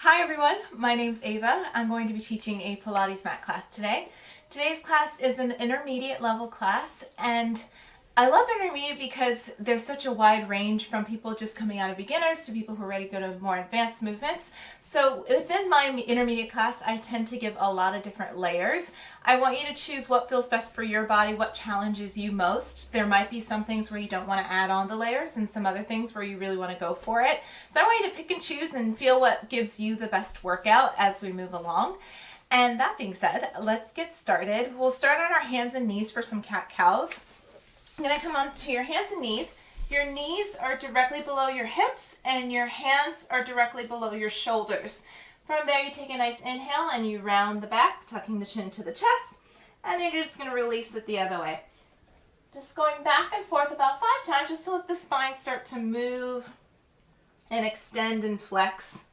Hi everyone, my name's Ava. I'm going to be teaching a Pilates mat class today. Today's class is an intermediate level class, and I love intermediate because there's such a wide range from people just coming out of beginners to people who are ready to go to more advanced movements. So within my intermediate class, I tend to give a lot of different layers. I want you to choose what feels best for your body, what challenges you most. There might be some things where you don't want to add on the layers and some other things where you really want to go for it. So I want you to pick and choose and feel what gives you the best workout as we move along. And that being said, let's get started. We'll start on our hands and knees for some cat-cows. You're going to come onto your hands and knees. Your knees are directly below your hips and your hands are directly below your shoulders. From there, you take a nice inhale and you round the back, tucking the chin to the chest, and then you're just going to release it the other way. Just going back and forth about 5 times just to let the spine start to move and extend and flex.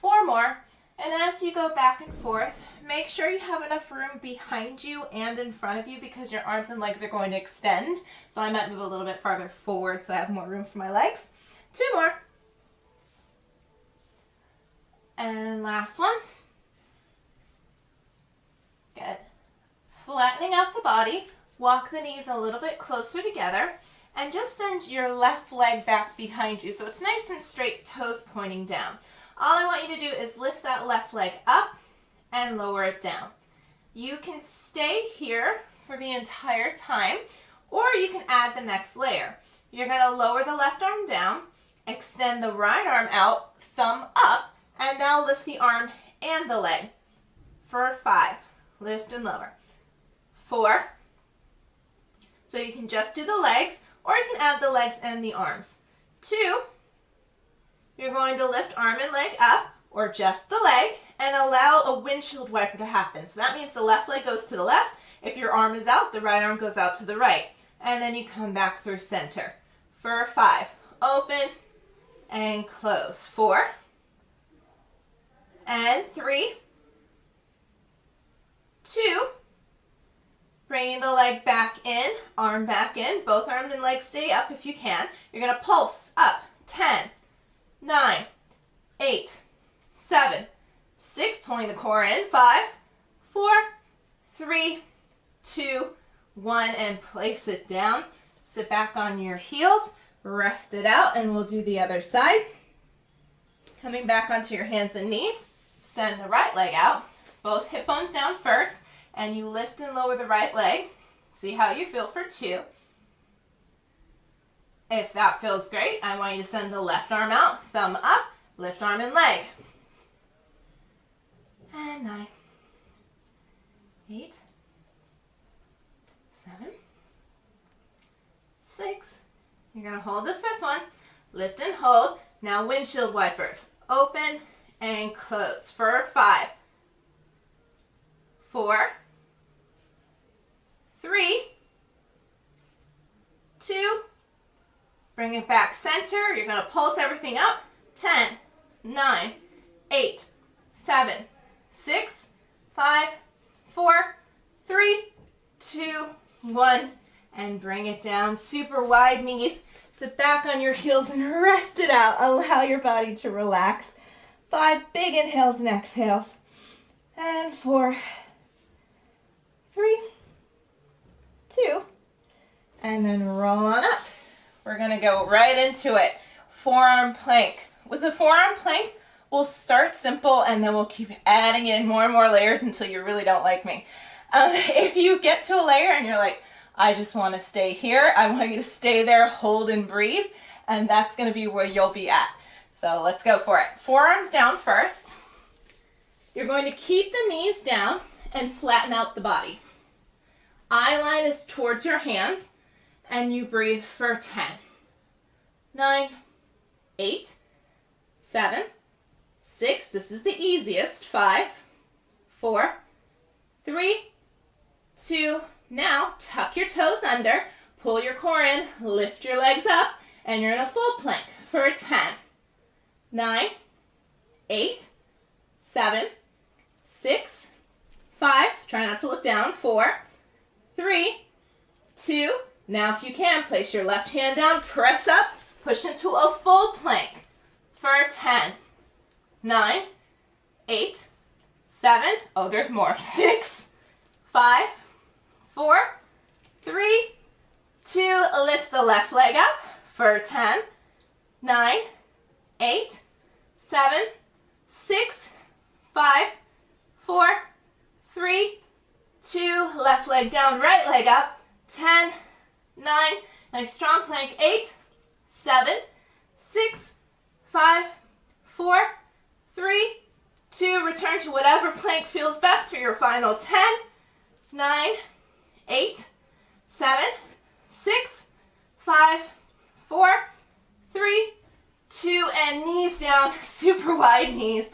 4 more. And as you go back and forth, make sure you have enough room behind you and in front of you because your arms and legs are going to extend. So I might move a little bit farther forward so I have more room for my legs. 2 more. And last one. Good. Flattening out the body, walk the knees a little bit closer together, and just send your left leg back behind you so it's nice and straight, toes pointing down. All I want you to do is lift that left leg up and lower it down. You can stay here for the entire time, or you can add the next layer. You're going to lower the left arm down, extend the right arm out, thumb up, and now lift the arm and the leg. For 5, lift and lower. 4, so you can just do the legs, or you can add the legs and the arms. 2, you're going to lift arm and leg up, or just the leg, and allow a windshield wiper to happen. So that means the left leg goes to the left. If your arm is out, the right arm goes out to the right. And then you come back through center. For 5, open and close. 4, and 3, 2, bringing the leg back in, arm back in, both arms and legs stay up if you can. You're going to pulse up. 10, 9, 8, 7, 6, pulling the core in. 5, 4, 3, 2, 1, and place it down. Sit back on your heels, rest it out, and we'll do the other side. Coming back onto your hands and knees, send the right leg out, both hip bones down first, and you lift and lower the right leg. See how you feel for 2. If that feels great, I want you to send the left arm out, thumb up, lift arm and leg. And 9, 8, 7, 6. You're going to hold this 5th one, lift and hold. Now windshield wipers, open and close for 5, 4, 3, 2, bring it back center. You're going to pulse everything up. 10, 9, 8, 7, 6, 5, 4, 3, 2, 1, and bring it down. Super wide knees. Sit back on your heels and rest it out. Allow your body to relax. 5 big inhales and exhales. And 4, 3, 2, and then roll on up. We're going to go right into it. Forearm plank. With the forearm plank, we'll start simple and then we'll keep adding in more and more layers until you really don't like me. If you get to a layer and you're like, I just want to stay here, I want you to stay there, hold and breathe, and that's going to be where you'll be at. So let's go for it. Forearms down first. You're going to keep the knees down and flatten out the body. Eye line is towards your hands, and you breathe for 10, 9, 8, 7, 6, this is the easiest, 5, 4, 3, 2, now tuck your toes under, pull your core in, lift your legs up, and you're in a full plank for 10, 9, 8, 7, 6, 5, try not to look down, 4, 3, 2, now if you can, place your left hand down, press up, push into a full plank for 10, 9, 8, 7, oh, there's more, 6, 5, 4, 3, 2, lift the left leg up for 10, 9, 8, 7, 6, 5, 4, 3, 2, left leg down, right leg up, 10, 9, nice strong plank, 8, 7, 6, 5, 4, 3, 2, return to whatever plank feels best for your final 10, 9, 8, 7, 6, 5, 4, 3, 2, and knees down, super wide knees.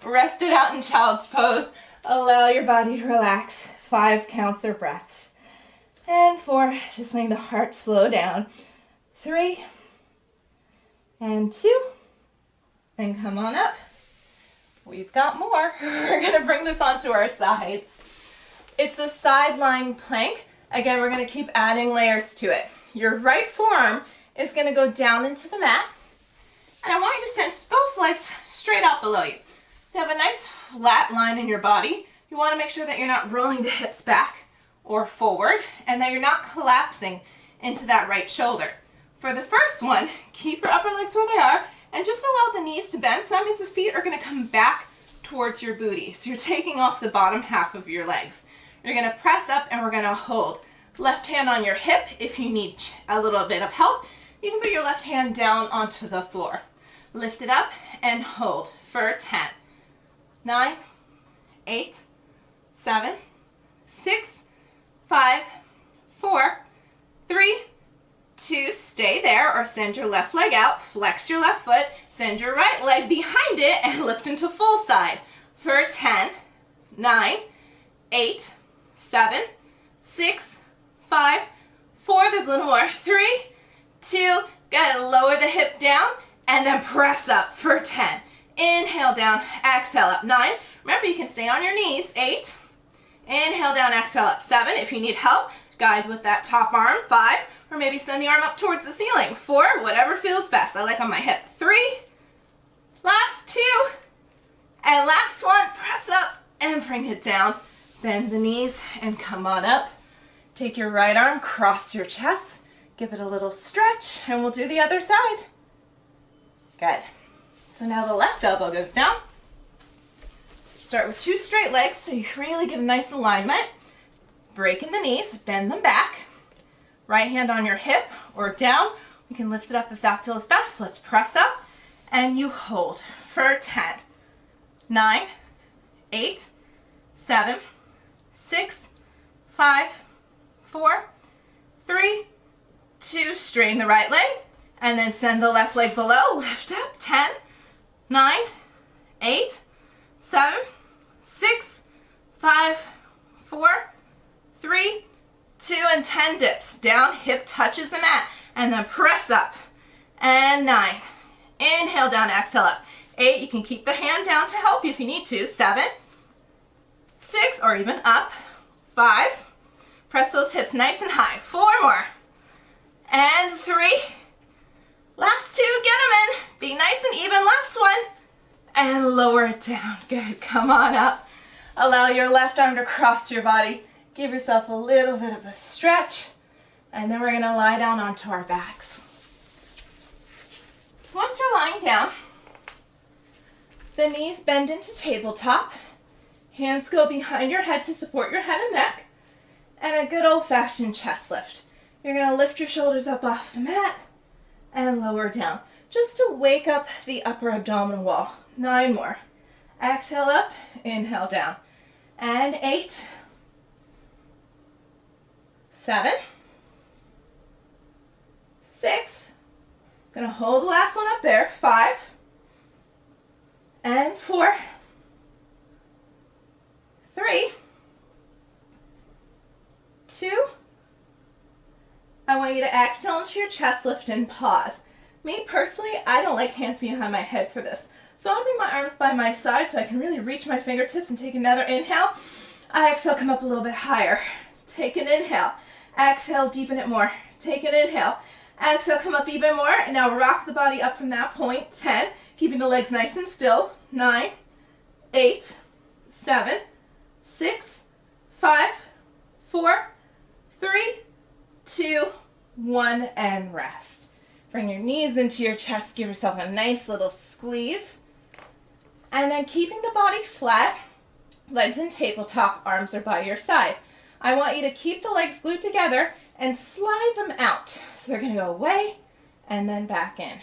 Rest it out in child's pose. Allow your body to relax. 5 counts or breaths. And 4, just letting the heart slow down. 3, and 2, and come on up. We've got more. We're going to bring this onto our sides. It's a sideline plank. Again, we're going to keep adding layers to it. Your right forearm is going to go down into the mat. And I want you to send both legs straight out below you. So have a nice flat line in your body. You want to make sure that you're not rolling the hips back or forward and that you're not collapsing into that right shoulder. For the first one, keep your upper legs where they are and just allow the knees to bend. So that means the feet are going to come back towards your booty. So you're taking off the bottom half of your legs. You're going to press up and we're going to hold. Left hand on your hip. If you need a little bit of help, you can put your left hand down onto the floor. Lift it up and hold for 10, 9, 8, 7, 6, 5, 4, 3, 2, stay there or send your left leg out, flex your left foot, send your right leg behind it and lift into full side for 10, 9, 8, 7, 6, 5, 4, there's a little more, 3, 2, gotta lower the hip down and then press up for 10. Inhale down, exhale up, 9. Remember, you can stay on your knees, 8. Inhale down, exhale up, 7. If you need help, guide with that top arm, 5. Or maybe send the arm up towards the ceiling, 4. Whatever feels best. I like on my hip, 3. Last 2. And last one, press up and bring it down. Bend the knees and come on up. Take your right arm, cross your chest, give it a little stretch, and we'll do the other side. Good. So now the left elbow goes down. Start with 2 straight legs so you really get a nice alignment. Breaking the knees, bend them back. Right hand on your hip or down. You can lift it up if that feels best. Let's press up and you hold for 10, 9, 8, 7, 6, 5, 4, 3, 2, straighten the right leg. And then send the left leg below, lift up, 10, 9, 8, 7, 6, 5, 4, 3, 2, and 10 dips. Down, hip touches the mat, and then press up, and 9. Inhale down, exhale up. 8, you can keep the hand down to help you if you need to. 7, 6, or even up. 5, press those hips nice and high. 4 more, and 3, last 2, get them in. Be nice and even. Last one. And lower it down. Good. Come on up. Allow your left arm to cross your body. Give yourself a little bit of a stretch. And then we're going to lie down onto our backs. Once you're lying down, the knees bend into tabletop. Hands go behind your head to support your head and neck. And a good old-fashioned chest lift. You're going to lift your shoulders up off the mat and lower down, just to wake up the upper abdominal wall. 9 more. Exhale up, inhale down. And 8, 7, 6, gonna hold the last one up there, 5, and 4, 3, 2, I want you to exhale into your chest lift and pause. Me personally, I don't like hands behind my head for this. So I'll bring my arms by my side so I can really reach my fingertips and take another inhale. I exhale, come up a little bit higher. Take an inhale. Exhale, deepen it more. Take an inhale. Exhale, come up even more. And now rock the body up from that point. 10, keeping the legs nice and still. 9, 8, 7, 6, 5, 4, 3, 2, 1, and rest. Bring your knees into your chest, give yourself a nice little squeeze. And then keeping the body flat, legs in tabletop, arms are by your side. I want you to keep the legs glued together and slide them out. So they're going to go away and then back in.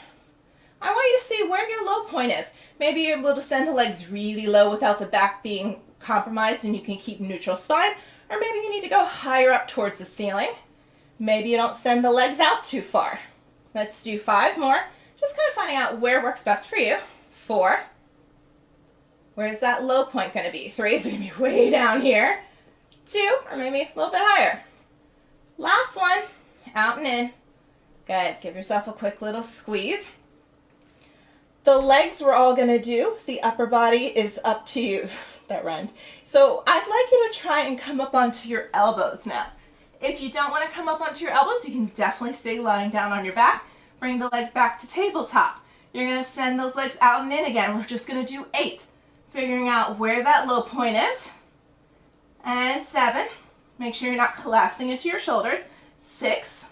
I want you to see where your low point is. Maybe you're able to send the legs really low without the back being compromised and you can keep neutral spine. Or maybe you need to go higher up towards the ceiling. Maybe you don't send the legs out too far. Let's do 5 more. Just kind of finding out where works best for you. 4. Where's that low point going to be? 3 is going to be way down here. 2, or maybe a little bit higher. Last one, out and in. Good. Give yourself a quick little squeeze. The legs we're all going to do. The upper body is up to you. That rhymed. So I'd like you to try and come up onto your elbows now. If you don't want to come up onto your elbows, you can definitely stay lying down on your back. Bring the legs back to tabletop. You're going to send those legs out and in again. We're just going to do 8. Figuring out where that low point is. And 7. Make sure you're not collapsing into your shoulders. 6.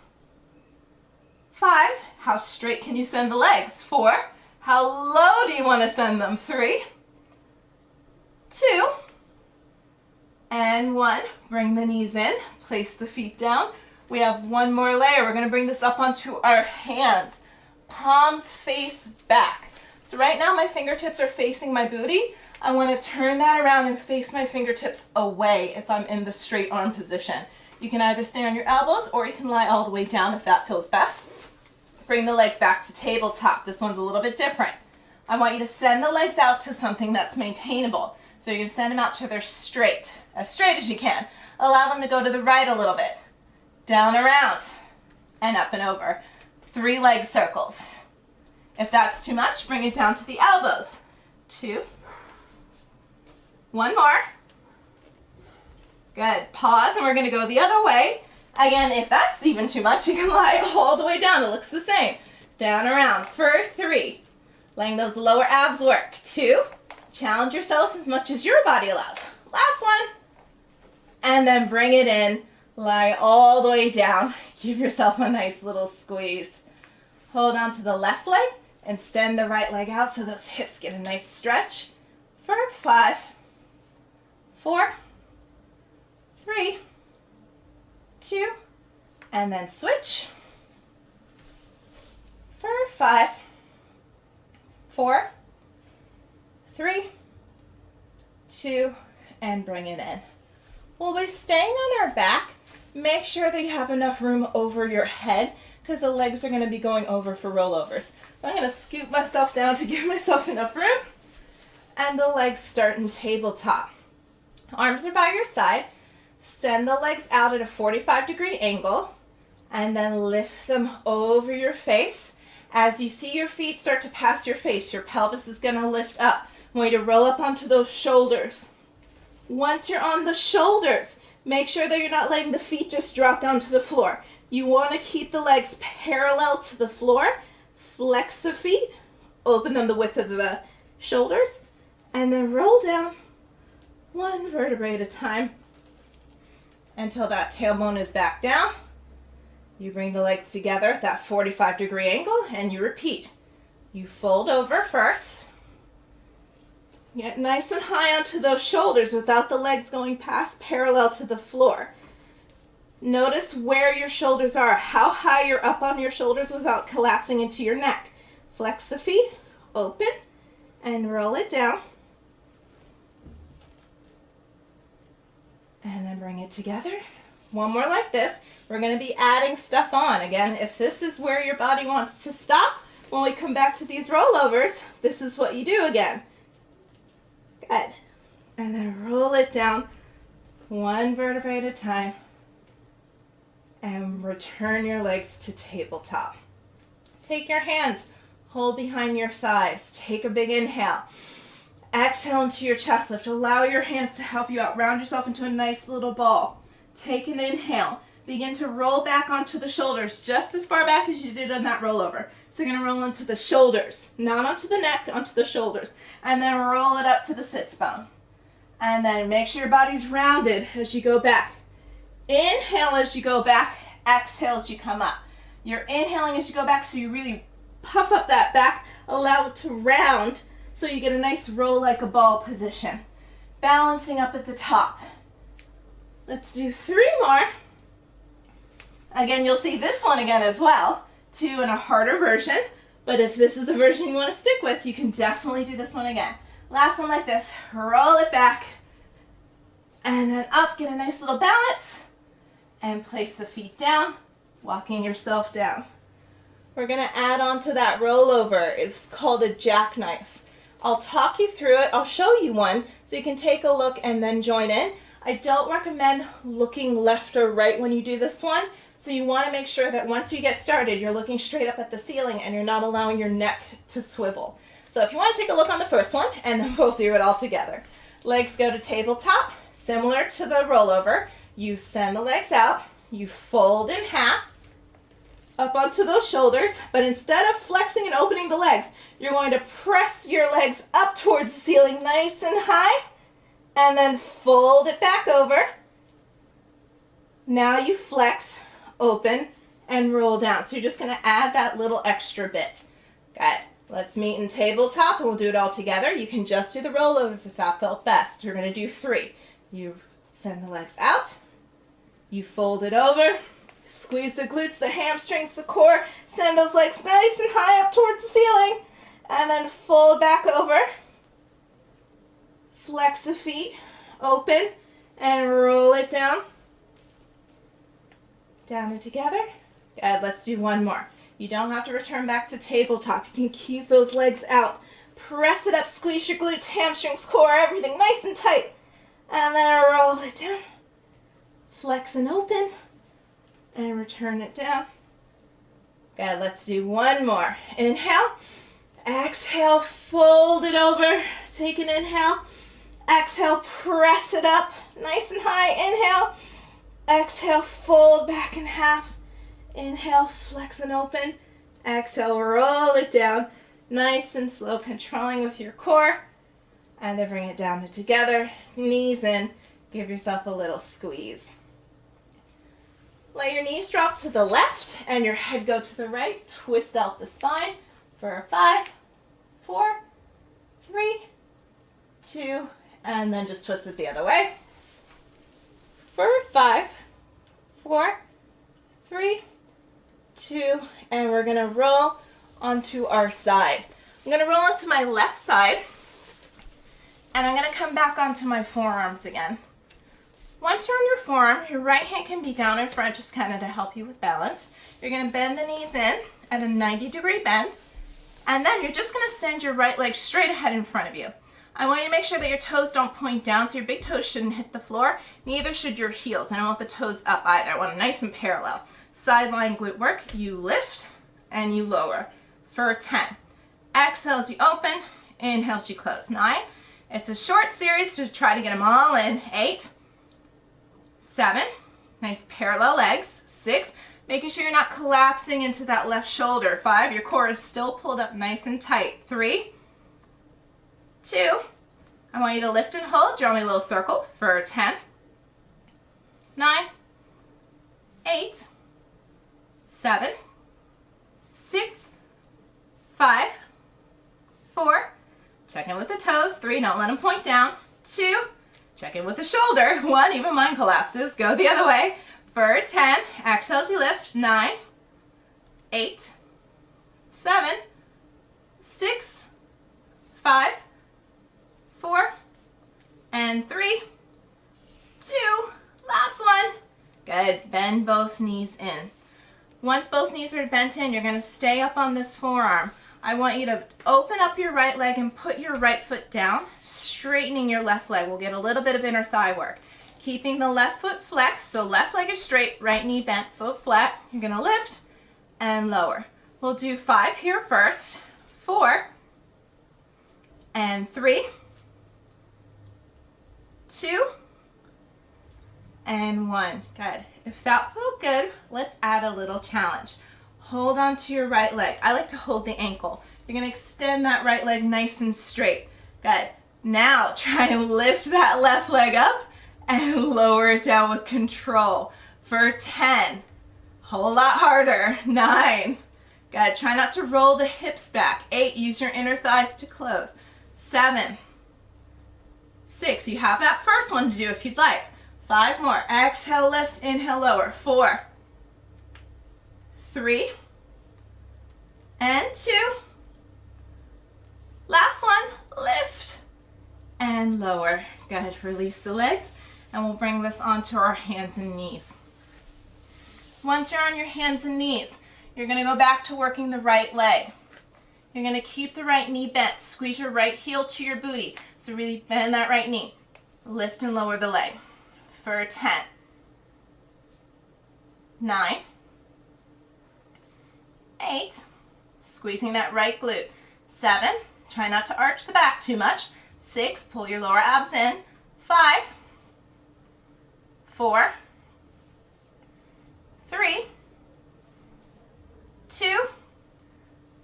5. How straight can you send the legs? 4. How low do you want to send them? 3. 2. And 1. Bring the knees in. Place the feet down. We have one more layer. We're going to bring this up onto our hands. Palms face back. So right now my fingertips are facing my booty. I want to turn that around and face my fingertips away if I'm in the straight arm position. You can either stay on your elbows or you can lie all the way down if that feels best. Bring the legs back to tabletop. This one's a little bit different. I want you to send the legs out to something that's maintainable. So you can send them out to their straight as you can. Allow them to go to the right a little bit. Down, around, and up and over. 3 leg circles. If that's too much, bring it down to the elbows. 2. 1 more. Good. Pause, and we're going to go the other way. Again, if that's even too much, you can lie all the way down. It looks the same. Down, around for 3. Letting those lower abs work. 2. Challenge yourselves as much as your body allows. Last one. And then bring it in. Lie all the way down. Give yourself a nice little squeeze. Hold on to the left leg and send the right leg out so those hips get a nice stretch. For 5, 4, 3, 2, and then switch. For 5, 4, 3, 2, and bring it in. We'll be staying on our back. Make sure that you have enough room over your head because the legs are going to be going over for rollovers. So I'm going to scoop myself down to give myself enough room. And the legs start in tabletop. Arms are by your side. Send the legs out at a 45-degree angle and then lift them over your face. As you see your feet start to pass your face, your pelvis is going to lift up. I want you to roll up onto those shoulders. Once you're on the shoulders, make sure that you're not letting the feet just drop down to the floor. You want to keep the legs parallel to the floor. Flex the feet, open them the width of the shoulders, and then roll down 1 vertebrae at a time until that tailbone is back down. You bring the legs together at that 45-degree angle and you repeat. You fold over first. Get nice and high onto those shoulders without the legs going past parallel to the floor. Notice where your shoulders are, how high you're up on your shoulders without collapsing into your neck. Flex the feet, open, and roll it down. And then bring it together. One more like this. We're going to be adding stuff on. Again, if this is where your body wants to stop, when we come back to these rollovers, this is what you do again. Good. And then roll it down 1 vertebrae at a time. And return your legs to tabletop. Take your hands, hold behind your thighs. Take a big inhale. Exhale into your chest lift. Allow your hands to help you out. Round yourself into a nice little ball. Take an inhale. Begin to roll back onto the shoulders, just as far back as you did on that rollover. So you're going to roll into the shoulders, not onto the neck, onto the shoulders. And then roll it up to the sits bone. And then make sure your body's rounded as you go back. Inhale as you go back, exhale as you come up. You're inhaling as you go back, so you really puff up that back, allow it to round, so you get a nice roll like a ball position. Balancing up at the top. Let's do 3 more. Again, you'll see this one again as well, too, in a harder version. But if this is the version you want to stick with, you can definitely do this one again. Last one like this. Roll it back. And then up, get a nice little balance. And place the feet down, walking yourself down. We're going to add on to that rollover. It's called a jackknife. I'll talk you through it. I'll show you one so you can take a look and then join in. I don't recommend looking left or right when you do this one. So you want to make sure that once you get started, you're looking straight up at the ceiling and you're not allowing your neck to swivel. So if you want to take a look on the first one, and then we'll do it all together. Legs go to tabletop, similar to the rollover. You send the legs out, you fold in half, up onto those shoulders, but instead of flexing and opening the legs, you're going to press your legs up towards the ceiling nice and high, and then fold it back over. Now you flex, open, and roll down. So you're just going to add that little extra bit. Got it. Let's meet in tabletop, and we'll do it all together. You can just do the rollovers if that felt best. You're going to do 3. You send the legs out, you fold it over, squeeze the glutes, the hamstrings, the core, send those legs nice and high up towards the ceiling, and then fold back over, flex the feet, open, and roll it down. Down and together. Good, let's do one more. You don't have to return back to tabletop. You can keep those legs out. Press it up, squeeze your glutes, hamstrings, core, everything nice and tight. And then roll it down. Flex and open. And return it down. Good, let's do one more. Inhale. Exhale, fold it over. Take an inhale. Exhale, press it up. Nice and high. Inhale. Exhale, fold back in half. Inhale, flex and open. Exhale, roll it down. Nice and slow, controlling with your core. And then bring it down to together. Knees in. Give yourself a little squeeze. Let your knees drop to the left and your head go to the right. Twist out the spine for 5, 4, 3, 2, and then just twist it the other way. For 5, 4, 3, 2, and we're going to roll onto our side. I'm going to roll onto my left side, and I'm going to come back onto my forearms again. Once you're on your forearm, your right hand can be down in front just kind of to help you with balance. You're going to bend the knees in at a 90-degree bend, and then you're just going to send your right leg straight ahead in front of you. I want you to make sure that your toes don't point down, so your big toes shouldn't hit the floor. Neither should your heels. I don't want the toes up either. I want it nice and parallel. Sideline glute work. You lift and you lower for 10. Exhale as you open. Inhale as you close. 9. It's a short series to try to get them all in. 8. 7. Nice parallel legs. 6. Making sure you're not collapsing into that left shoulder. 5. Your core is still pulled up nice and tight. 3. 2, I want you to lift and hold. Draw me a little circle for 10, 9, 8, 7, 6, 5, 4, check in with the toes. 3, don't let them point down. 2, check in with the shoulder. 1, even mine collapses. Go the other way for 10. Exhale as you lift. 9, 8, 7, 6, 5, 4, and 3, 2, last one. Good, bend both knees in. Once both knees are bent in, you're going to stay up on this forearm. I want you to open up your right leg and put your right foot down, straightening your left leg. We'll get a little bit of inner thigh work. Keeping the left foot flexed, so left leg is straight, right knee bent, foot flat. You're going to lift and lower. We'll do 5 here first, 4, and 3, 2, and 1. Good. If that felt good, let's add a little challenge. Hold on to your right leg. I like to hold the ankle. You're going to extend that right leg nice and straight. Good. Now try and lift that left leg up and lower it down with control for 10. Whole lot harder. 9. Good. Try not to roll the hips back. 8. Use your inner thighs to close. 7. 6. You have that first one to do if you'd like. 5 more. Exhale, lift, inhale, lower. 4. 3. And 2. Last one. Lift and lower. Good. Release the legs, and we'll bring this onto our hands and knees. Once you're on your hands and knees, you're going to go back to working the right leg. You're going to keep the right knee bent. Squeeze your right heel to your booty. So really bend that right knee. Lift and lower the leg for 10. 9. 8. Squeezing that right glute. 7. Try not to arch the back too much. 6. Pull your lower abs in. 5. 4. 3. 2.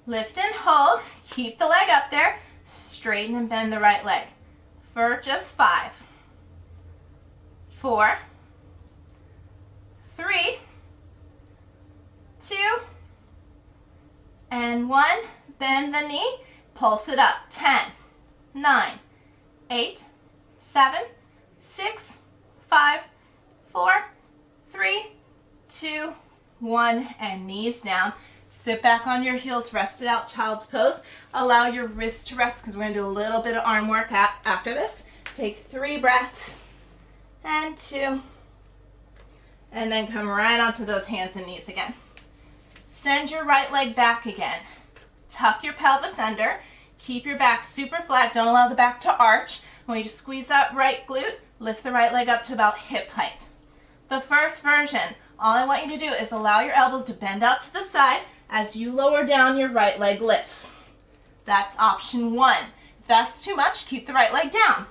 Lift and hold. Keep the leg up there. Straighten and bend the right leg for just 5. 4. 3. 2. And 1. Bend the knee. Pulse it up. 10. 9. 8. 7. 6. 5. 4. 3. 2. 1. And knees down. Sit back on your heels, rest it out, child's pose. Allow your wrists to rest because we're going to do a little bit of arm work after this. Take 3 breaths and 2. And then come right onto those hands and knees again. Send your right leg back again. Tuck your pelvis under. Keep your back super flat. Don't allow the back to arch. I want you to squeeze that right glute. Lift the right leg up to about hip height. The first version, all I want you to do is allow your elbows to bend out to the side. As you lower down, your right leg lifts. That's option 1. If that's too much, keep the right leg down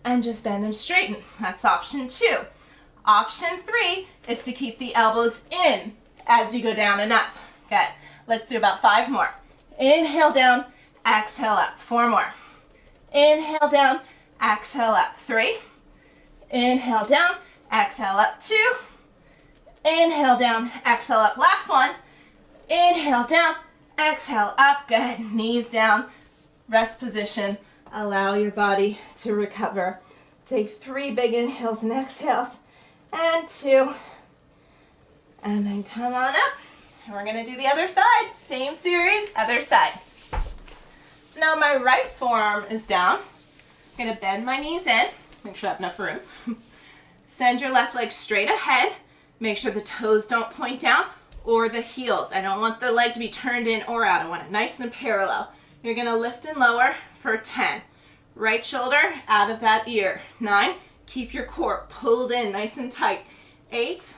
and just bend and straighten. That's option 2. Option 3 is to keep the elbows in as you go down and up. Good. Let's do about 5 more. Inhale down, exhale up. 4 more. Inhale down, exhale up. 3. Inhale down, exhale up. 2. Inhale down, exhale up. Last one. Inhale down, exhale up. Good. Knees down, rest position. Allow your body to recover. Take 3 big inhales and exhales, and 2. And then come on up. And we're going to do the other side. Same series, other side. So now my right forearm is down. I'm going to bend my knees in. Make sure I have enough room. Send your left leg straight ahead. Make sure the toes don't point down or the heels. I don't want the leg to be turned in or out. I want it nice and parallel. You're going to lift and lower for 10. Right shoulder out of that ear. 9. Keep your core pulled in nice and tight. 8.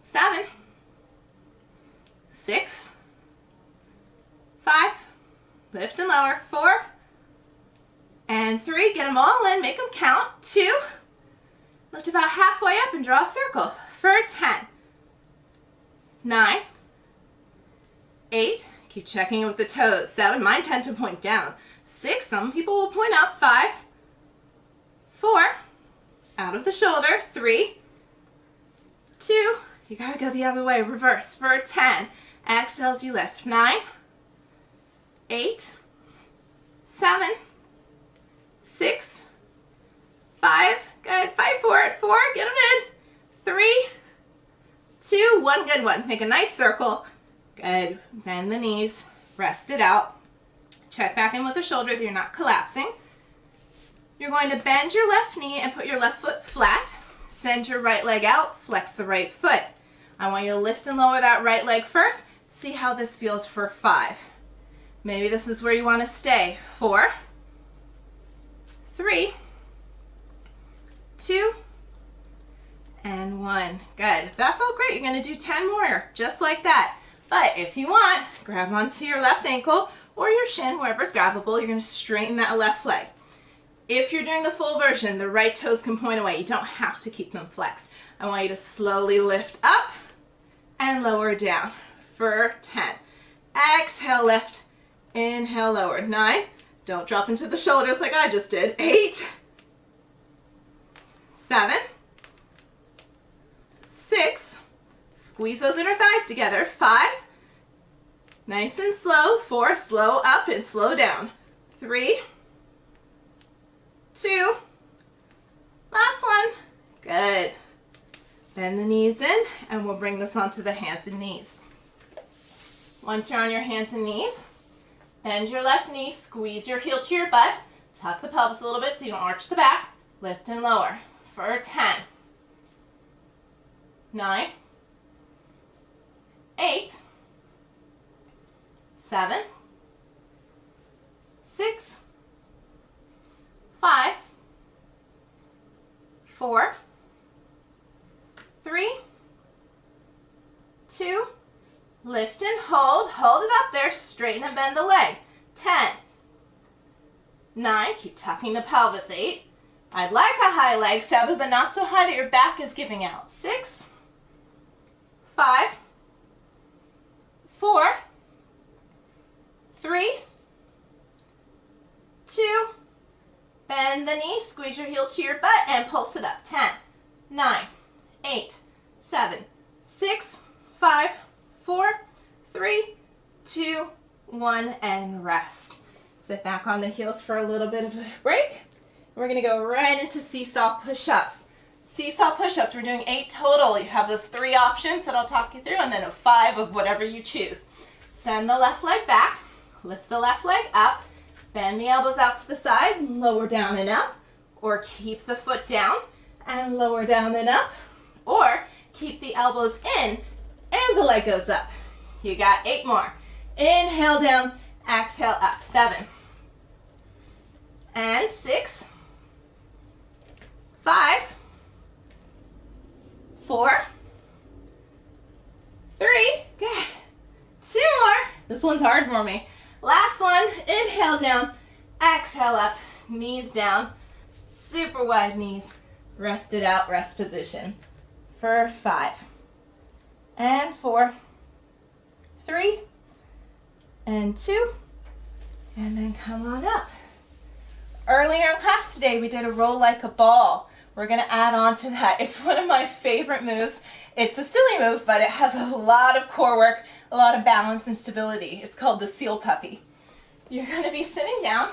7. 6. 5. Lift and lower. 4. And 3. Get them all in. Make them count. 2. Lift about halfway up and draw a circle for 10. 9. 8. Keep checking with the toes. 7. Mine tend to point down. 6. Some people will point up. 5. 4. Out of the shoulder. 3. 2. You gotta go the other way. Reverse for 10. Exhales, you lift. 9. 8. 7. 6. 5. Good. Fight for it. 4. Get them in. 3. 2. 1. Good one. Make a nice circle. Good. Bend the knees. Rest it out. Check back in with the shoulder that you're not collapsing. You're going to bend your left knee and put your left foot flat. Send your right leg out. Flex the right foot. I want you to lift and lower that right leg first. See how this feels for 5. Maybe this is where you want to stay. 4. 3. 2. And 1. Good. If that felt great, you're going to do 10 more, just like that. But if you want, grab onto your left ankle or your shin, wherever's grabbable. You're going to straighten that left leg. If you're doing the full version, the right toes can point away. You don't have to keep them flexed. I want you to slowly lift up and lower down for 10. Exhale, lift. Inhale, lower. 9. Don't drop into the shoulders like I just did. 8. 7. 6. Squeeze those inner thighs together. 5. Nice and slow. 4. Slow up and slow down. 3. 2. Last one. Good. Bend the knees in, and we'll bring this onto the hands and knees. Once you're on your hands and knees, bend your left knee, squeeze your heel to your butt, tuck the pelvis a little bit so you don't arch the back, lift and lower for 10, 9, 8, 7, 6, 5, 4, 3, 2, lift and hold it up there, straighten and bend the leg. 10, 9, keep tucking the pelvis. 8, I'd like a high leg. 7, but not so high that your back is giving out. 6, 5, 4, 3, 2, bend the knee, squeeze your heel to your butt, and pulse it up. 10, 9, 8, 7, 6, 5, 4, 3, 2, 1, and rest. Sit back on the heels for a little bit of a break. We're going to go right into seesaw push-ups. Seesaw push-ups, we're doing 8 total. You have those 3 options that I'll talk you through, and then a 5 of whatever you choose. Send the left leg back, lift the left leg up, bend the elbows out to the side, lower down and up, or keep the foot down and lower down and up, or keep the elbows in and the leg goes up. You got 8 more. Inhale down, exhale up. 7 and 6, 5, 4, 3, good. 2 more. This one's hard for me. Last one, inhale down, exhale up, knees down, super wide knees, rest it out, rest position for 5 and 4, 3 and 2, and then come on up. Earlier in class today, we did a roll like a ball. We're going to add on to that. It's one of my favorite moves. It's a silly move, but it has a lot of core work, a lot of balance and stability. It's called the seal puppy. You're going to be sitting down.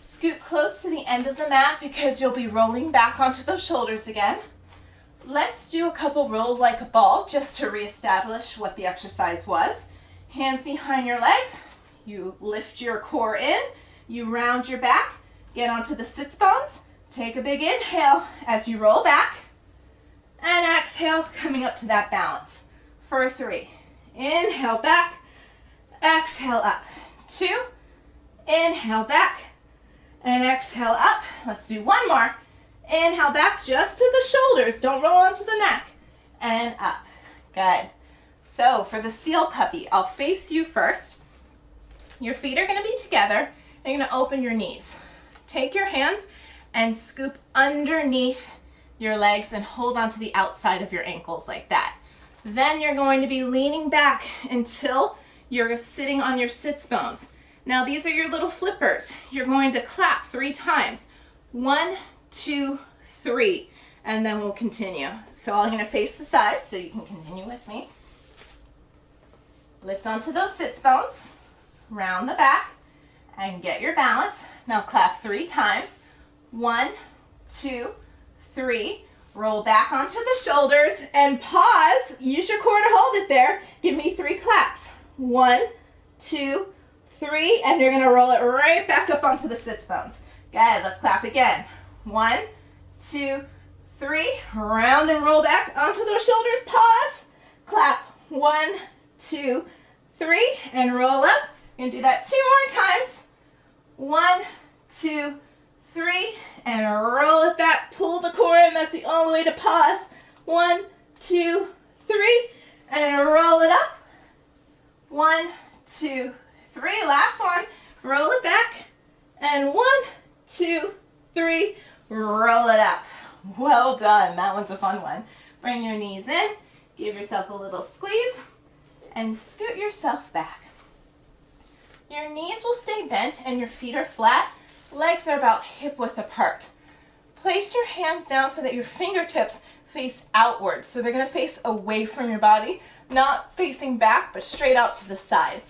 Scoot close to the end of the mat because you'll be rolling back onto those shoulders again. Let's do a couple rolls like a ball just to reestablish what the exercise was. Hands behind your legs. You lift your core in. You round your back. Get onto the sits bones. Take a big inhale as you roll back. And exhale, coming up to that balance for 3. Inhale back. Exhale up. 2. Inhale back. And exhale up. Let's do one more. Inhale back just to the shoulders. Don't roll onto the neck. And up. Good. So for the seal puppy, I'll face you first. Your feet are going to be together. And you're going to open your knees. Take your hands and scoop underneath your legs and hold on to the outside of your ankles like that. Then you're going to be leaning back until you're sitting on your sits bones. Now these are your little flippers. You're going to clap 3 times. 1, 2, 3, and then we'll continue. So I'm going to face the side so you can continue with me. Lift onto those sits bones, round the back, and get your balance. Now clap 3 times. 1, 2, 3. Roll back onto the shoulders and pause. Use your core to hold it there. Give me 3 claps. 1, 2, 3, and you're going to roll it right back up onto the sits bones. Good. Let's clap again. 1, 2, 3. Round and roll back onto those shoulders. Pause. Clap. 1, 2, 3, and roll up. We're going to do that 2 more times. 1, 2, 3, and roll it back. Pull the core in. That's the only way to pause. 1, 2, 3, and roll it up. 1, 2, 3. Last one. Roll it back. And 1, done. That one's a fun one. Bring your knees in, give yourself a little squeeze, and scoot yourself back. Your knees will stay bent and your feet are flat. Legs are about hip width apart. Place your hands down so that your fingertips face outwards. So they're going to face away from your body, not facing back, but straight out to the side.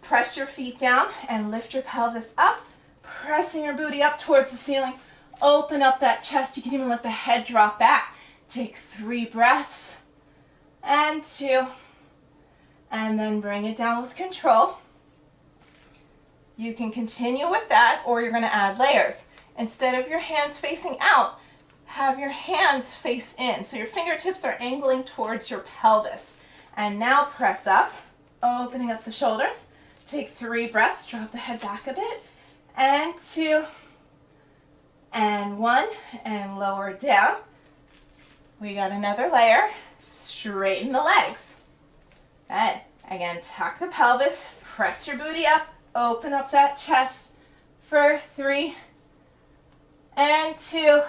Press your feet down and lift your pelvis up, pressing your booty up towards the ceiling. Open up that chest. You can even let the head drop back. Take 3 breaths and 2, and then bring it down with control. You can continue with that, or you're going to add layers. Instead of your hands facing out, have your hands face in. So your fingertips are angling towards your pelvis. And now press up, opening up the shoulders. Take 3 breaths, drop the head back a bit. And 2, and 1, and lower down. We got another layer. Straighten the legs. Good. Again, tuck the pelvis, press your booty up, open up that chest for 3, and 2,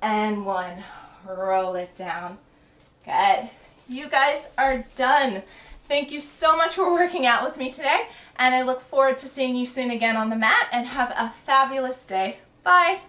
and 1. Roll it down. Good. You guys are done. Thank you so much for working out with me today, and I look forward to seeing you soon again on the mat, and have a fabulous day. Bye.